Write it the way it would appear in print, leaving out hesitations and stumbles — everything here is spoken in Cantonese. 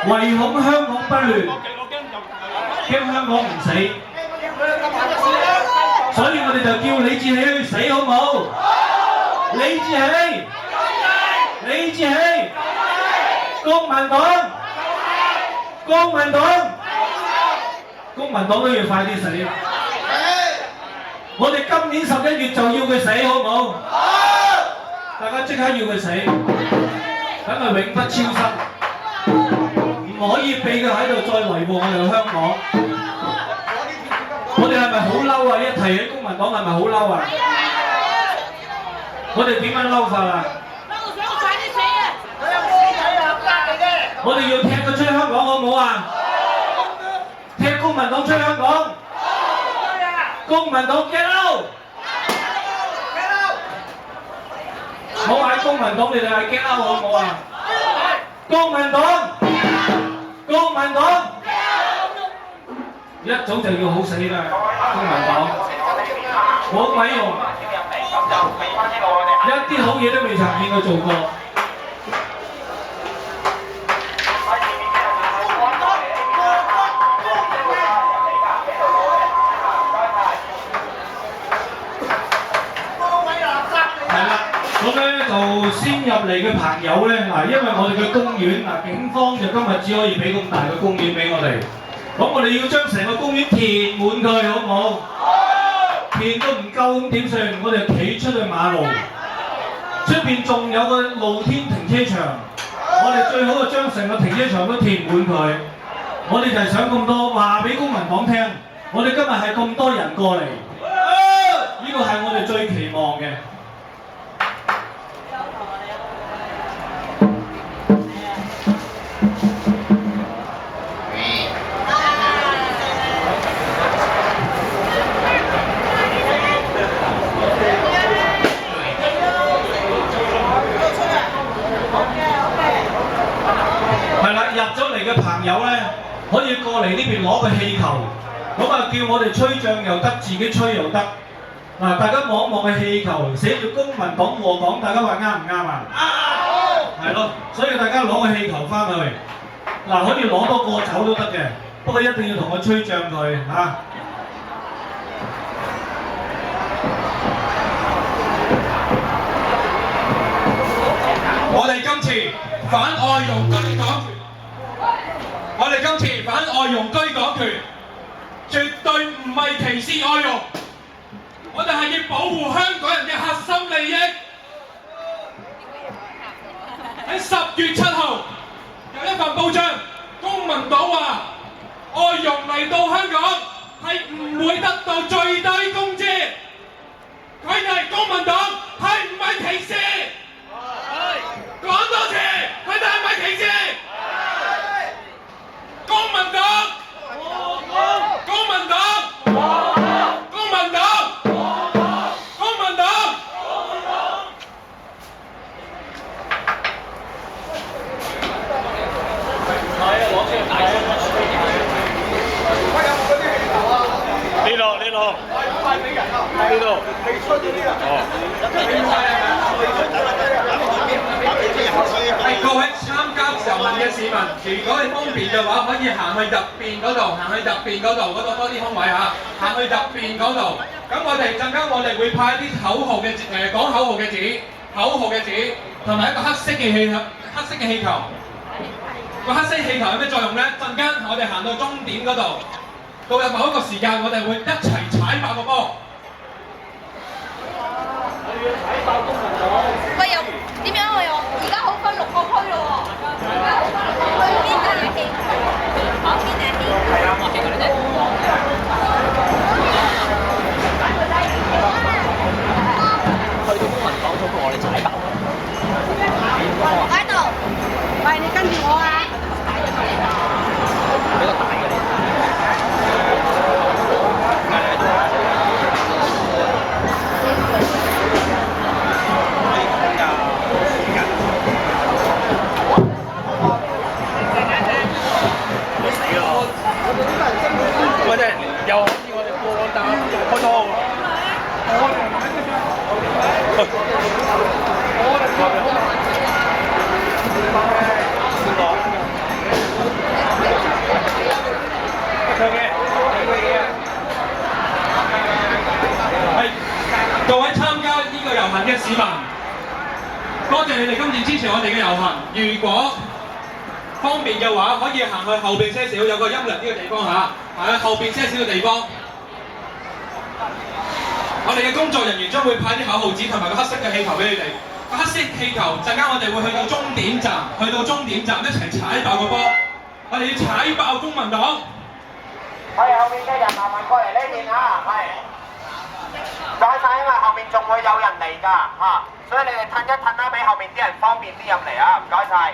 唯恐香港不亂，驚香港唔死，所以我哋就叫李志祺去死，好唔好？李志祺，李志祺，公民黨，公民黨，公民黨都要快啲死。我哋今年11月就要佢死，好唔好？大家即刻要佢死，等佢永不超生，唔可以俾佢喺度再維護我哋嘅香港。我哋係咪好嬲啊？一提起公民黨係咪好嬲啊？我哋點樣嬲法啊？我哋要踢佢出香港，好唔好啊？踢公民黨出香港，公民黨 get out！ 唔好嗌公民黨，你哋係 get out 好唔好啊？公民黨，公民黨，一早就要好死啦！公民黨冇鬼用，一啲好嘢都未曾見佢做過。咁咧就先入嚟嘅朋友咧，嗱，因為我哋嘅公園嗱，警方就今日只可以俾咁大嘅公園俾我哋，咁我哋要將成個公園填滿佢，好唔好？填到唔夠咁點算？我哋企出去馬路，出邊仲有個露天停車場，我哋最好就將成個停車場都填滿佢。我哋就係想咁多，話俾公民黨聽，我哋今日係咁多人過嚟，呢個係我哋最期望嘅。入咗嚟嘅朋友咧，可以過嚟呢邊攞個氣球，咁啊叫我哋吹脹又得，自己吹又得。嗱，大家望一望個氣球，寫住公民黨禍港，大家話啱唔啱啊？啱。係咯，所以大家攞個氣球翻去，嗱可以攞多個走都得嘅，不過一定要同我吹脹佢嚇。我哋今次反外傭居港權，我哋今次反外傭居港權，絕對唔係歧視外傭，我哋係要保護香港人嘅核心利益。喺10月7號有一份報章，公民黨話外傭嚟到香港係唔會得到最低工資，佢哋公民黨係唔係歧視？講多次，佢哋係咪歧視？公民黨，公民黨，公民黨，公民黨。呢度，呢度。各位參加遊行嘅市民，如果你方便嘅話，可以行去入邊嗰度，行去入邊嗰度，嗰度多啲空位嚇，行去入邊嗰度。咁我哋陣間我哋會派一啲口號嘅講口號嘅紙，同埋一個黑色嘅氣球。個黑色氣球有咩作用咧？陣間我哋行到終點嗰度，到有某一個時間，我哋會一齊踩爆個波。我哋要踩爆公民黨。喂，又點樣啊？而家好分6個區咯喎。而家好分6個區，邊度嘅氣球？邊度嘅氣球？係啊，我氣球呢隻。去到公民黨嗰度，我哋踩爆。喺度，喂，你跟住我啊！比較大嘅呢。我哋又可以我哋過單開拖喎。我哋市民，多謝你哋今次支持我哋嘅遊行。如果方便嘅話，可以行去後邊些少，有個陰涼啲嘅地方嚇，行去後邊些少嘅地方。我哋嘅工作人員將會派啲口號紙同埋個黑色嘅氣球俾你哋。個黑色氣球陣間我哋會去到終點站，去到終點站一齊踩爆個波。我哋要踩爆公民黨。後面嘅人慢慢過嚟呢邊啊，唔該曬，因為後面仲會有人嚟㗎嚇，所以你哋褪一褪啦，俾後面啲人方便啲入嚟啊，唔該曬。